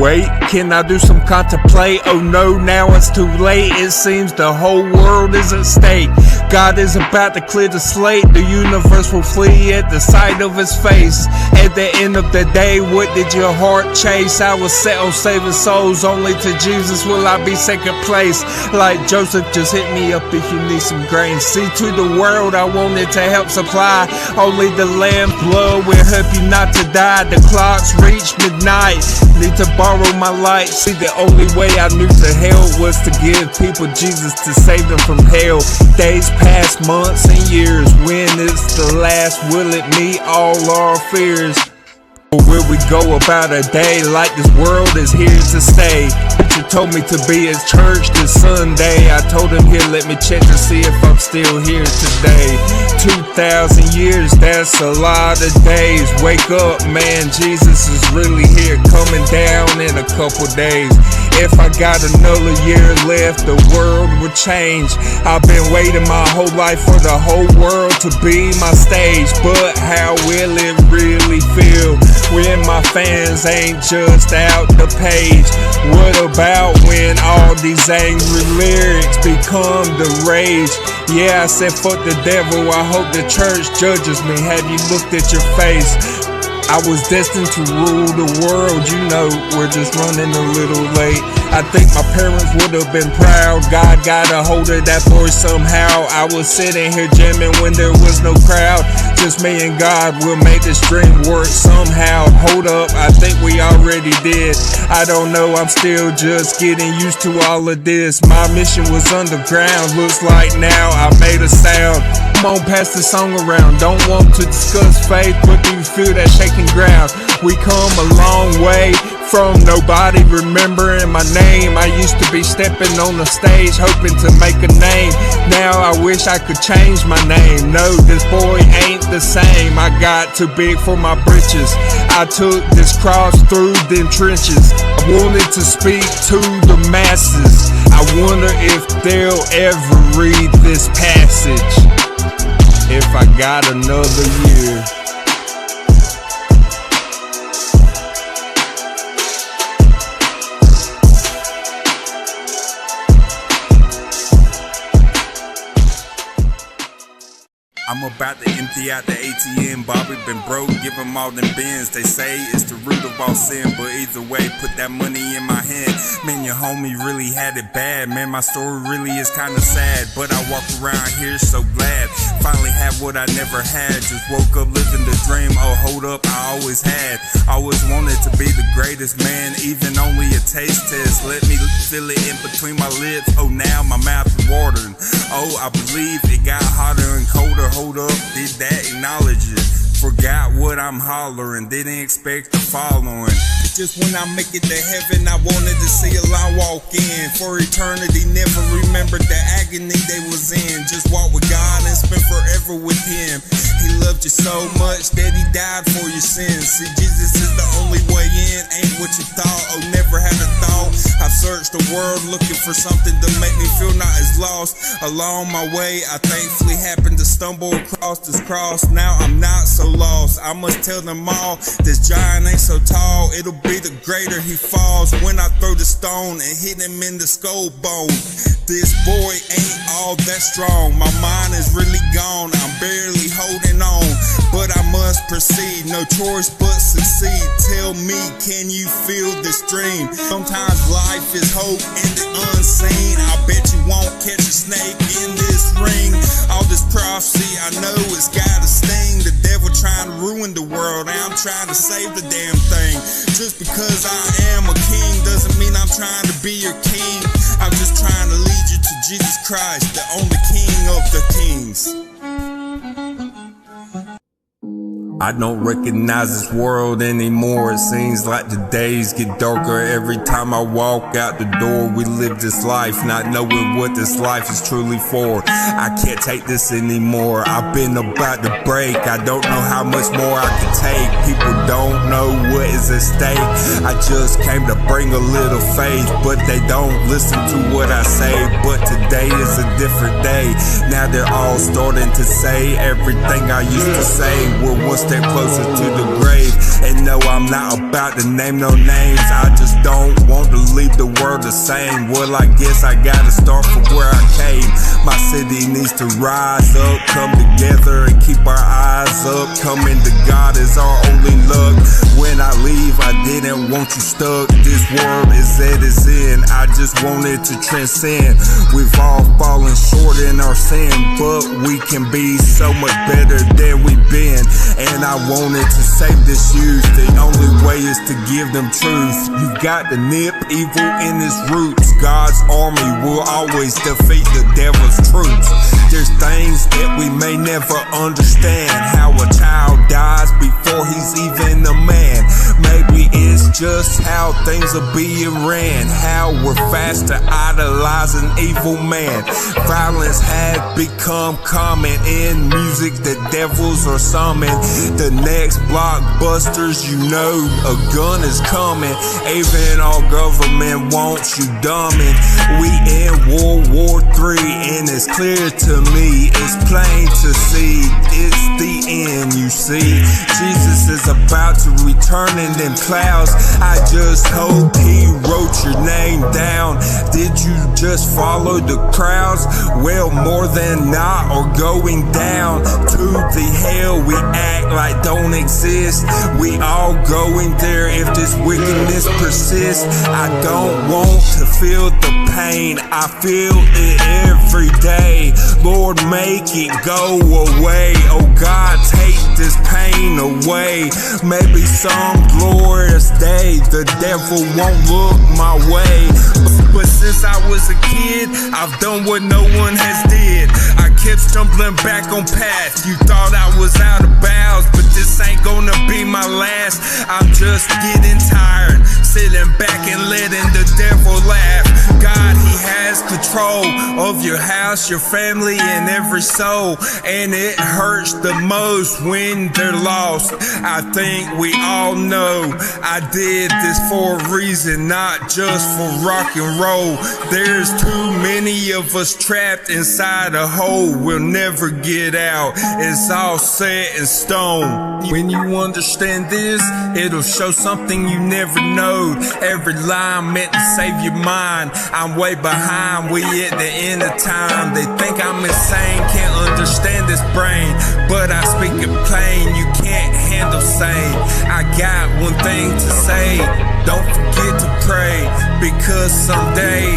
wait, can I do some contemplate? Oh no, now it's too late. It seems the whole world is at stake. God is about to clear the slate. The universe will flee at the sight of his face. At the end of the day, what did your heart chase? I was set on saving souls, only to Jesus will I be second place. Like Joseph, just hit me up if you need some grain. See, to the world I wanted to help supply. Only the Lamb's blood will help you not to die. The clocks reach midnight, need to borrow my light. See, the only way I knew to hell was to give people Jesus to save them from hell. Days pass, months and years. When it's the last, will it meet all our fears? Or will we go about a day like this world is here to stay? Preacher told me to be at church this Sunday. I told him, here, let me check to see if I'm still here today. 2,000 years, that's a lot of days. Wake up, man, Jesus is really here, coming down in a couple days. If I got another year left, the world would change. I've been waiting my whole life for the whole world to be my stage. But how will it really feel when my fans ain't just out the page? What about when all these angry lyrics become the rage? Yeah, I said fuck the devil, I hope the church judges me. Have you looked at your face? I was destined to rule the world, you know, we're just running a little late. I think my parents would have been proud. God got a hold of that boy somehow. I was sitting here jamming when there was no crowd. Just me and God will make this dream work somehow. Hold up, I think we already did. I don't know, I'm still just getting used to all of this. My mission was underground, looks like now I made a sound. Come on, pass the song around. Don't want to discuss faith, but do you feel that shaking ground? We come a long way from nobody remembering my name. I used to be stepping on the stage hoping to make a name. Now I wish I could change my name. No, this boy ain't the same. I got too big for my britches. I took this cross through them trenches. I wanted to speak to the masses. I wonder if they'll ever read this passage. If I got another year. I'm about to empty out the ATM. Bobby been broke, give him all them bins. They say it's the root of all sin, but either way, put that money in my hand. Man, your homie really had it bad. Man, my story really is kinda sad, but I walk around here so glad. Finally had what I never had. Just woke up living the dream. Oh, hold up, I always had. Always wanted to be the greatest, man. Even only a taste test. Let me feel it in between my lips. Oh, now my mouth is watering. Oh, I believe it got hotter and colder. Hold up, did that acknowledge it? Forgot what I'm hollering, didn't expect the following. Just when I make it to heaven, I wanted to see a line walk in. For eternity, never remembered the agony they was in. Just walk with God and spend forever with him. He loved you so much that he died for your sins. See, Jesus is the only way in, ain't what you thought. Oh, never had a thought. I've searched the world looking for something to make me feel not as lost. Along my way, I thankfully happened to stumble across this cross. Now I'm not so lost. I must tell them all, this giant ain't so tall. It'll be the greater he falls when I throw the stone and hit him in the skull bone. This boy ain't all that strong. My mind is really gone. I'm barely holding on, but I must proceed. No choice but succeed. Tell me, can you feel this dream? Sometimes life is hope in the unseen. I bet you won't catch a snake in this ring. All this prophecy, I know it's got a sting. The devil trying to ruin the world, and I'm trying to save the damn thing. Just because I am a king doesn't mean I'm trying to be your king. I'm just trying to lead you to Jesus Christ, the only king of the kings. I don't recognize this world anymore. It seems like the days get darker every time I walk out the door. We live this life not knowing what this life is truly for. I can't take this anymore. I've been about to break. I don't know how much more I can take. People don't know what is at stake. I just came to bring a little faith, but they don't listen to what I say. But today is a different day. Now they're all starting to say everything I used to say. We're one step closer to the grave. And no, I'm not about to name no names. I just don't the world the same. Well, I guess I gotta start from where I came. My city needs to rise up, come together and keep our eyes up. Coming to God is our only luck. When I leave, I didn't want you stuck. This world is at its end, I just wanted to transcend. We've all fallen short in our sin, but we can be so much better than we've been. And I wanted to save this youth. The only way is to give them truth. You've got to nip evil in its roots. God's army will always defeat the devil's troops. There's things that we may never understand. How a child dies before he's even a man. Maybe it's just how things are being ran. How we're fast to idolize an evil man. Violence has become common in music. The devils are summoned. The next blockbusters, you know a gun is coming. Even our government wants you dumbing. We in World War III and it's clear to me, it's plain to see, it's the end, you see. Jesus is about to return in them clouds. I just hope he wrote your name down. Did you just follow the crowds? Well, more than not, or going down to the hell we act like don't exist. We all going there if this wickedness persists. I don't want to feel the pain, I feel it every day. Lord, make it go away. Oh God, take this pain away. Maybe some glorious day the devil won't look my way. But since I was a kid, I've done what no one has did. I kept stumbling back on paths. You thought I was out of bounds, but this ain't gonna be my last. I'm just getting tired, sitting back and letting the devil laugh. God, he has control of your house, your family, and every soul. And it hurts the most when they're lost. I think we all know I did this for a reason, not just for rock and roll. There's too many of us trapped inside a hole we'll never get out. It's all set in stone. When you understand this, it'll show something you never knowed. Every line meant to save your mind. I'm way behind, we at the end of time. They think I'm insane, can't understand this brain, but I speak it plain, you can't handle sane. I got one thing to say, don't forget to pray, because someday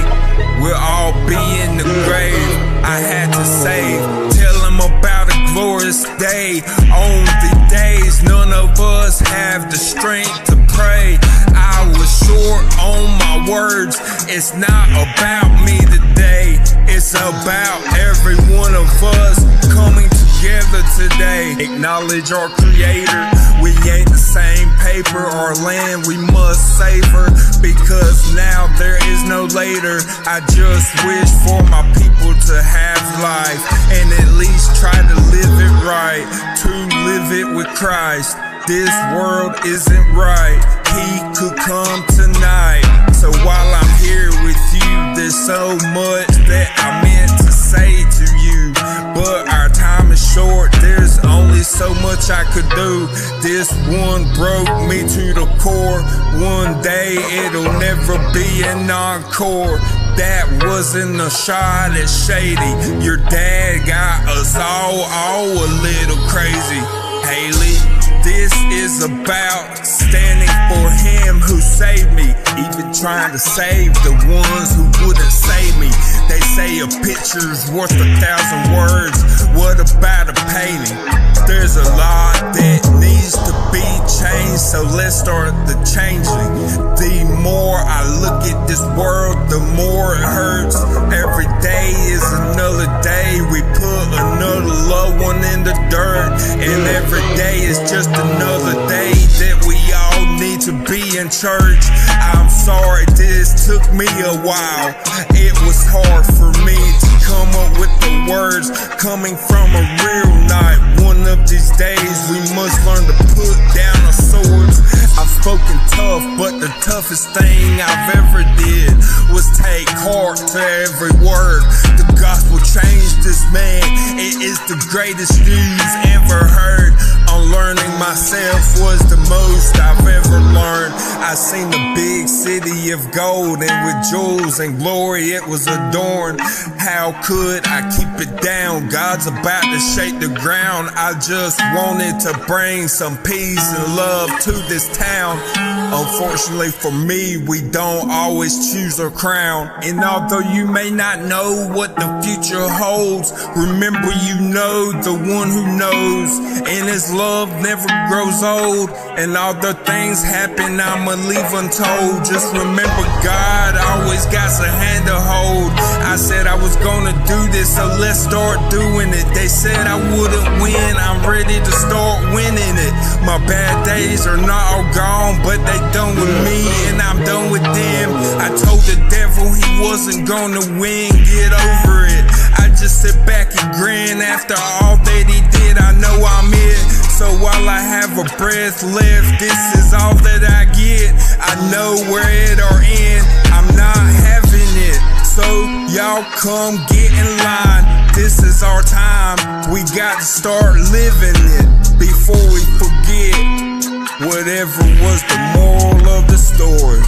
we'll all be in the grave. I had to save, tell them about a glorious day. On the days none of us have the strength to pray. I was short on my words. It's not about me today, it's about every one of us coming together today. Acknowledge our creator. We ain't the same paper or land we must savor, because now there is no later. I just wish for my people to have life and at least try to live it right, to live it with Christ. This world isn't right, he could come tonight. So while I'm here with you, there's so much that I meant to say to you, but our time is short, there's only so much I could do. This one broke me to the core. One day it'll never be an encore. That wasn't a shot at Shady. Your dad got us all a little crazy. Haley, this is about standing for him who saved me, even trying to save the ones who wouldn't save me. They say a picture's worth 1,000 words. What about a painting? There's a lot that needs to be changed, so let's start the changing. The more I look at this world, the more it hurts. Every day is another day. We put another loved one in the dirt, and every day is just another day that we all need to be in church. I'm sorry this took me a while. It was hard for me to come up with the words coming from a real night. One of these days we must learn to put down our swords. I've spoken tough, but the toughest thing I've ever did was take heart to every word. The gospel changed this man. It is the greatest news ever heard. Unlearning myself was the most I've ever learned. I seen the big city of gold, and with jewels and glory it was adorned. How could I keep it down? God's about to shake the ground. I just wanted to bring some peace and love to this town. Unfortunately for me, we don't always choose our crown. And although you may not know what the future holds, remember you know the one who knows, and his love never grows old. And all the things happen, I'ma leave untold. Just remember God always got a hand to hold. I said I was gonna do this, so let's start doing it. They said I wouldn't win, I'm ready to start winning it. My bad days are not all gone, but they done with me and I'm done with them. I told the devil he wasn't gonna win, get over it. I just sit back and grin after all that he did. I know I'm it, so while I have a breath left, this is all that I get. I know where it or end, I'm not having it. So y'all come get in line, this is our time. We got to start living it before we forget whatever was the moral of the story.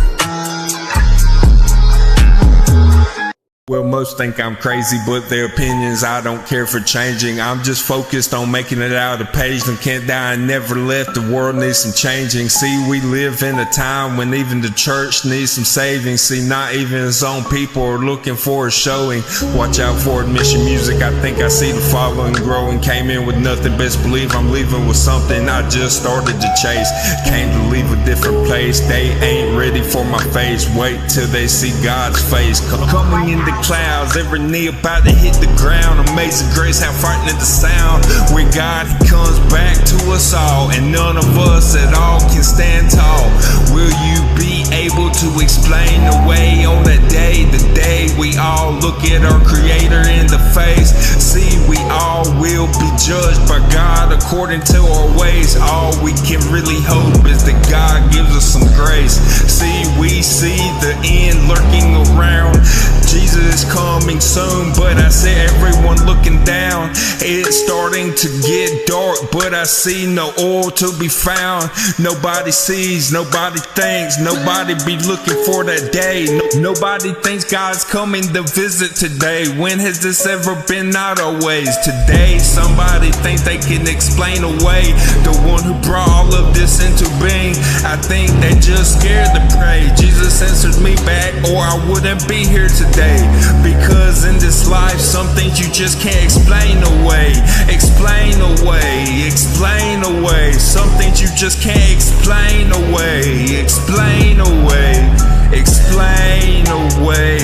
Well, most think I'm crazy, but their opinions I don't care for changing. I'm just focused on making it out of page. Them can't die and never left. The world needs some changing. See, we live in a time when even the church needs some saving. See, not even his own people are looking for a showing. Watch out for admission music. I think I see the following growing. Came in with nothing, best believe I'm leaving with something I just started to chase. Came to leave a different place. They ain't ready for my face. Wait till they see God's face. Coming in the clouds, every knee about to hit the ground. Amazing grace, how frightening the sound. With God, he comes back to us all, and none of us at all can stand tall. Will you be able to explain away on that day, the day we all look at our Creator in the face? See, we all will be judged by God according to our ways. All we can really hope is that God gives us some grace. See, we see the end lurking around. Jesus is coming soon, but I see everyone looking down. It's starting to get dark, but I see no oil to be found. Nobody sees, nobody thinks, nobody be looking for that day. Nobody thinks God's coming to visit today. When has this ever been out our ways? Today, somebody thinks they can explain away the one who brought all of this into being. I think they just scared to pray. Jesus answered me back, or I wouldn't be here today. Because in this life, some things you just can't explain away. Explain away, explain away. Some things you just can't explain away. Explain away, explain away.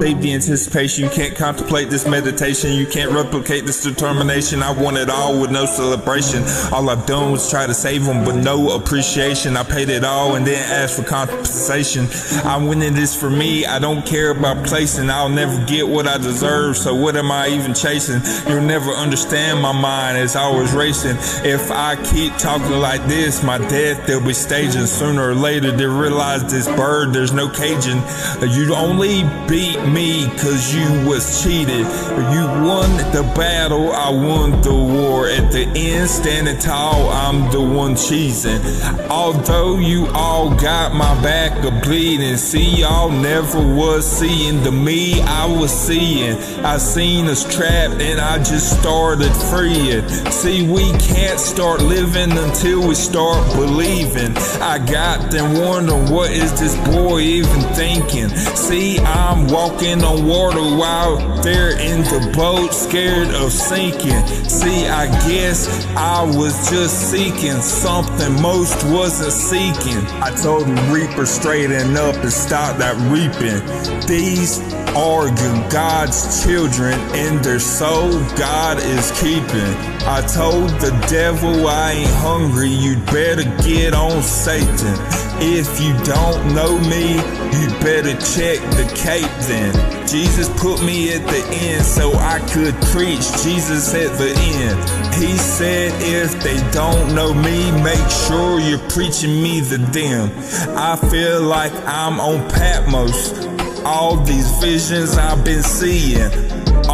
Save the anticipation, you can't contemplate this meditation, you can't replicate this determination. I want it all with no celebration. All I've done was try to save them, but no appreciation. I paid it all and then asked for compensation. I'm winning this for me, I don't care about placing. I'll never get what I deserve, so what am I even chasing? You'll never understand my mind, it's always racing. If I keep talking like this, my death they'll be staging. Sooner or later they realize this bird, there's no caging. You only beat me cause you was cheated. You won the battle, I won the war. At the end, standing tall, I'm the one cheesing. Although you all got my back a bleeding, see, y'all never was seeing the me I was seeing. I seen us trapped and I just started freeing. See, we can't start living until we start believing. I got them wondering, what is this boy even thinking? See, I'm walking on water while they're in the boat, scared of sinking. See, I guess I was just seeking something most wasn't seeking. I told the reaper straighten up and stop that reaping. These are God's children, in their soul God is keeping. I told the devil I ain't hungry, you'd better get on Satan. If you don't know me, you better check the cape then. Jesus put me at the end so I could preach Jesus at the end. He said if they don't know me, make sure you're preaching me to them. I feel like I'm on Patmos. All these visions I've been seeing,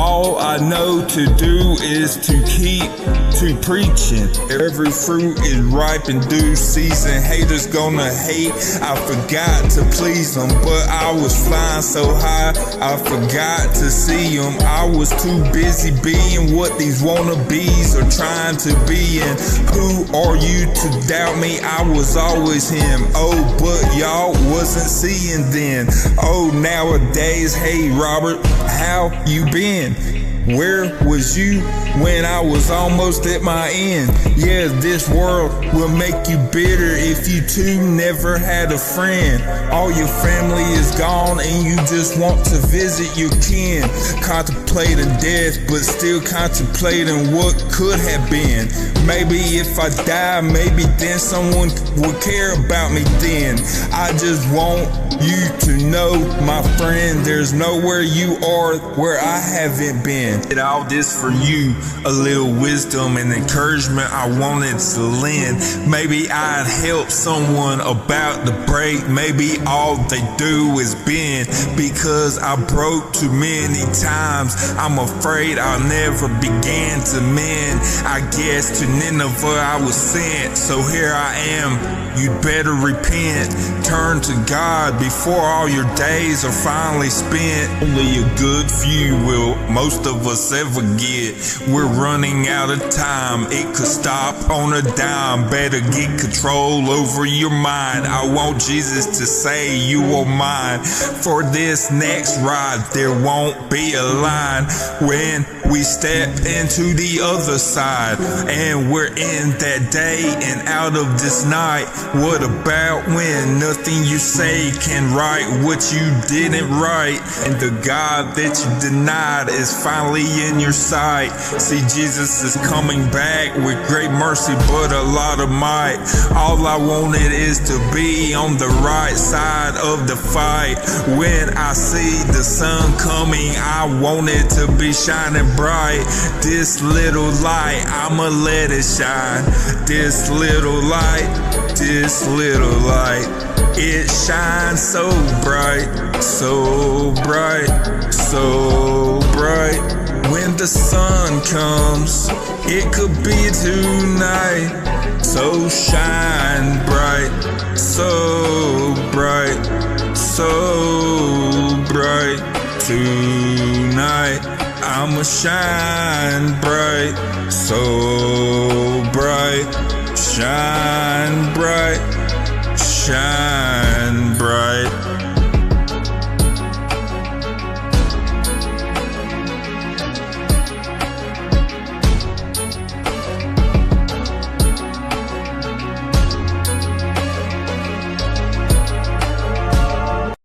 All I know to do is to keep to preaching. Every fruit is ripe in due season. Haters gonna hate. I forgot to please them, but I was flying so high, I forgot to see them. I was too busy being what these wannabes are trying to be. And who are you to doubt me? I was always him. Oh, but y'all wasn't seeing then. Oh, nowadays, hey Robert, how you been? Where was you when I was almost at my end? Yeah, this world will make you bitter if you too never had a friend. All your family is gone and you just want to visit your kin. Contemplating death, but still contemplating what could have been. Maybe if I die, maybe then someone will care about me then. I just want you to know, my friend, there's nowhere you are where I haven't been. Did all this for you, a little wisdom and encouragement I wanted to lend. Maybe I'd help someone about to break. Maybe all they do is bend, because I broke too many times. I'm afraid I never began to mend. I guess to Nineveh I was sent, so here I am. You'd better repent, turn to God before all your days are finally spent. Only a good few will most of us ever get. We're running out of time, it could stop on a dime. Better get control over your mind. I want Jesus to say you are mine. For this next ride there won't be a line when we step into the other side, and we're in that day and out of this night. What about when nothing you say can write what you didn't write, and the God that you denied is finally in your sight? See, Jesus is coming back with great mercy but a lot of might. All I wanted is to be on the right side of the fight. When I see the sun coming, I want it to be shining bright. This little light, I'ma let it shine. This little light, this little light, it shines so bright, so bright, so bright. When the sun comes, it could be tonight. So shine bright, so bright, so bright tonight. I'ma shine bright, so bright, shine bright, shine bright.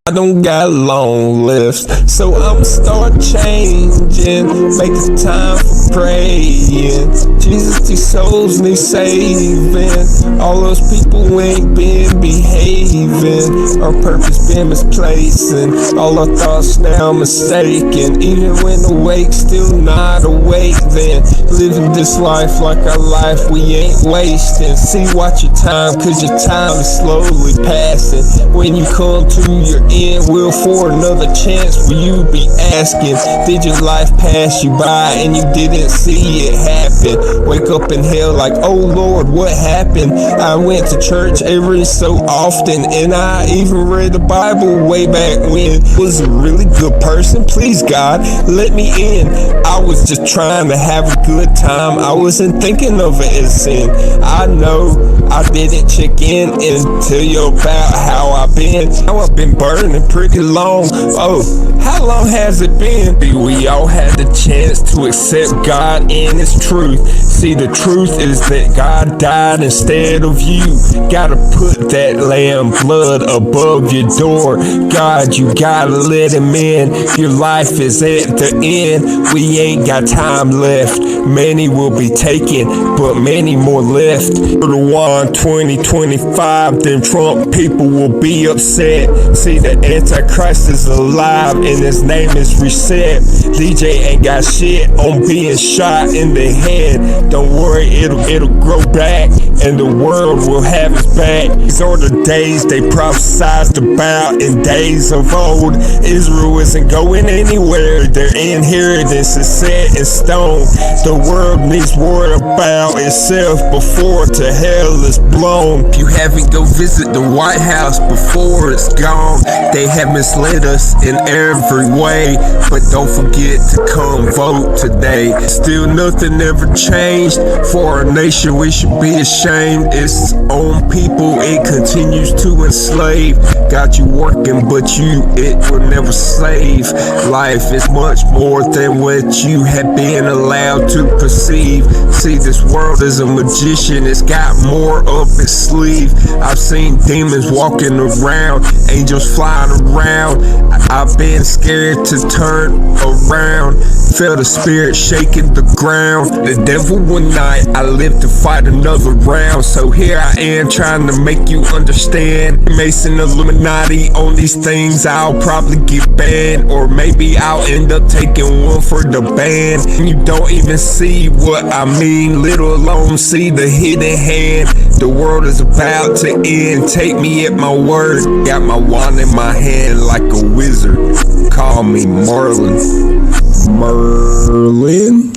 I don't got long left, so I'ma start changing. Make it time for praying. Jesus, these souls need saving. All those people who ain't been behaving. Our purpose been misplacing. All our thoughts now mistaken. Even when awake, still not awake then. Living this life like our life we ain't wasting. See, watch your time, cause your time is slowly passing. When you come to your end, will for another chance, will you be asking, did your life pass you by and you didn't see it happen? Wake up in hell like, oh Lord, what happened? I went to church every so often, and I even read the Bible way back when. Was a really good person, please God, let me in. I was just trying to have a good time. I wasn't thinking of it as sin. I know I didn't check in and tell you about how I've been. How I've been burning pretty long. Oh, how long has it been? We all had the chance to accept God and His truth. See, the truth is that God died instead of you. Gotta put that lamb blood above your door. God, you gotta let Him in. Your life is at the end. We ain't got time left. Many will be taken, but many more left. For the one 2025, then Trump people will be upset. See, the Antichrist is alive and his name is Reset. DJ ain't got shit on being shot in the head. Don't worry, it'll grow back and the world will have his back. These are the days they probably prophesied about in days of old. Israel isn't going anywhere, their inheritance is set in stone. The world needs word about itself before to hell is blown. If you haven't, go visit the White House before it's gone. They have misled us in every way, but don't forget to come vote today. Still nothing ever changed for our nation, we should be ashamed. It's own people, it continues to enslave. Got you working, but it will never save. Life is much more than what you have been allowed to perceive. See, this world is a magician, it's got more up its sleeve. I've seen demons walking around, angels flying around. I've been scared to turn around, felt the spirit shaking the ground. The devil one night, I lived to fight another round. So here I am trying to make you understand. Mason Illuminati on these things, I'll probably get banned, or maybe I'll end up taking one for the band. You don't even see what I mean, let alone see the hidden hand. The world is about to end, take me at my word. Got my wand in my hand like a wizard, call me Merlin. Merlin?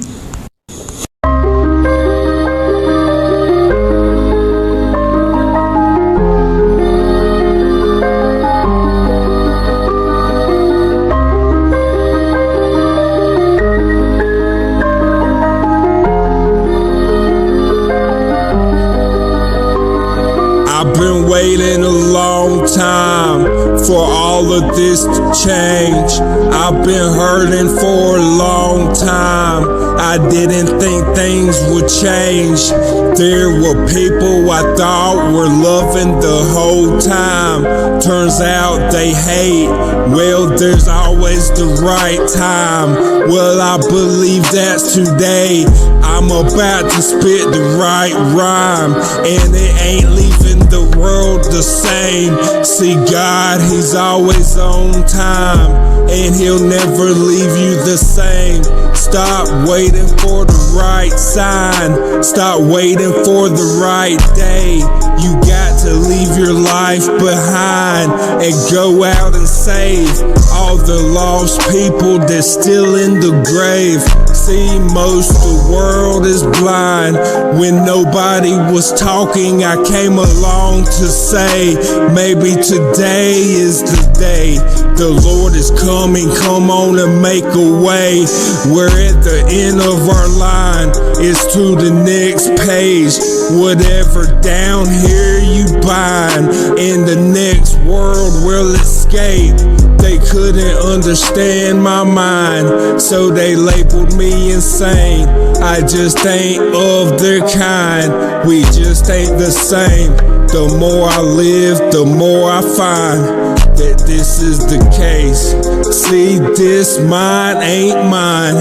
I've been waiting a long time for all of this to change. I've been hurting for a long time. I didn't think things would change. There were people I thought were loving the whole time. Turns out they hate. Well, there's always the right time. Well, I believe that's today. I'm about to spit the right rhyme, and it ain't leaving the world the same. See, God, He's always on time, and He'll never leave you the same. Stop waiting for the right sign. Stop waiting for the right day. You got to leave your life behind and go out and save all the lost people that's still in the grave. See, most of the world is blind. When nobody was talking, I came along to say, maybe today is the day. The Lord is coming, come on and make a way. We're at the end of our line, it's to the next page. Whatever down here you bind, in the next world we'll escape. They couldn't understand my mind, so they labeled me insane. I just ain't of their kind, we just ain't the same. The more I live, the more I find that this is the case. See, this mine ain't mine,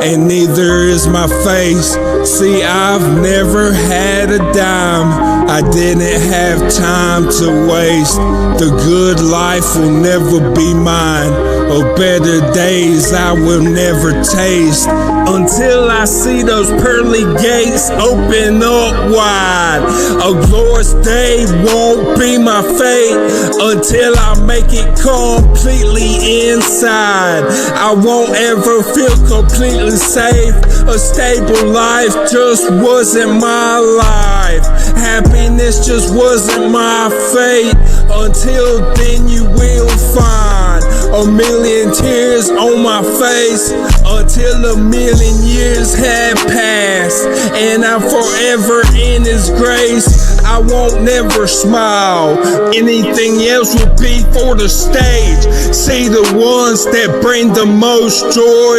and neither is my face. See, I've never had a dime, I didn't have time to waste. The good life will never be mine, or better days I will never taste, until I see those pearly gates open up wide. A glorious day won't be my fate until I make it completely inside. I won't ever feel completely safe. A stable life just wasn't my life. Happiness just wasn't my fate. Until then you will find a million tears on my face, until a million years have passed and I'm forever in His grace. I won't never smile, anything else will be for the stage. See, the ones that bring the most joy,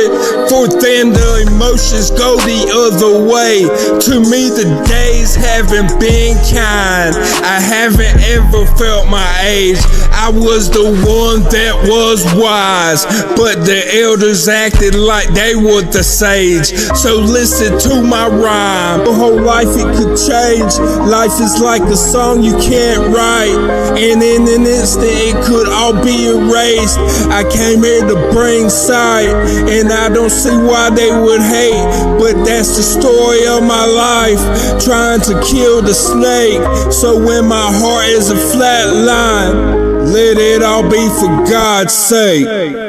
for them the emotions go the other way. To me the days haven't been kind, I haven't ever felt my age. I was the one that was wise, but but the elders acted like they were the sage. So listen to my rhyme. Your whole life it could change. Life is like a song you can't write, and in an instant it could all be erased. I came here to bring sight, and I don't see why they would hate, but that's the story of my life. Trying to kill the snake, so when my heart is a flat line, let it all be for God's sake.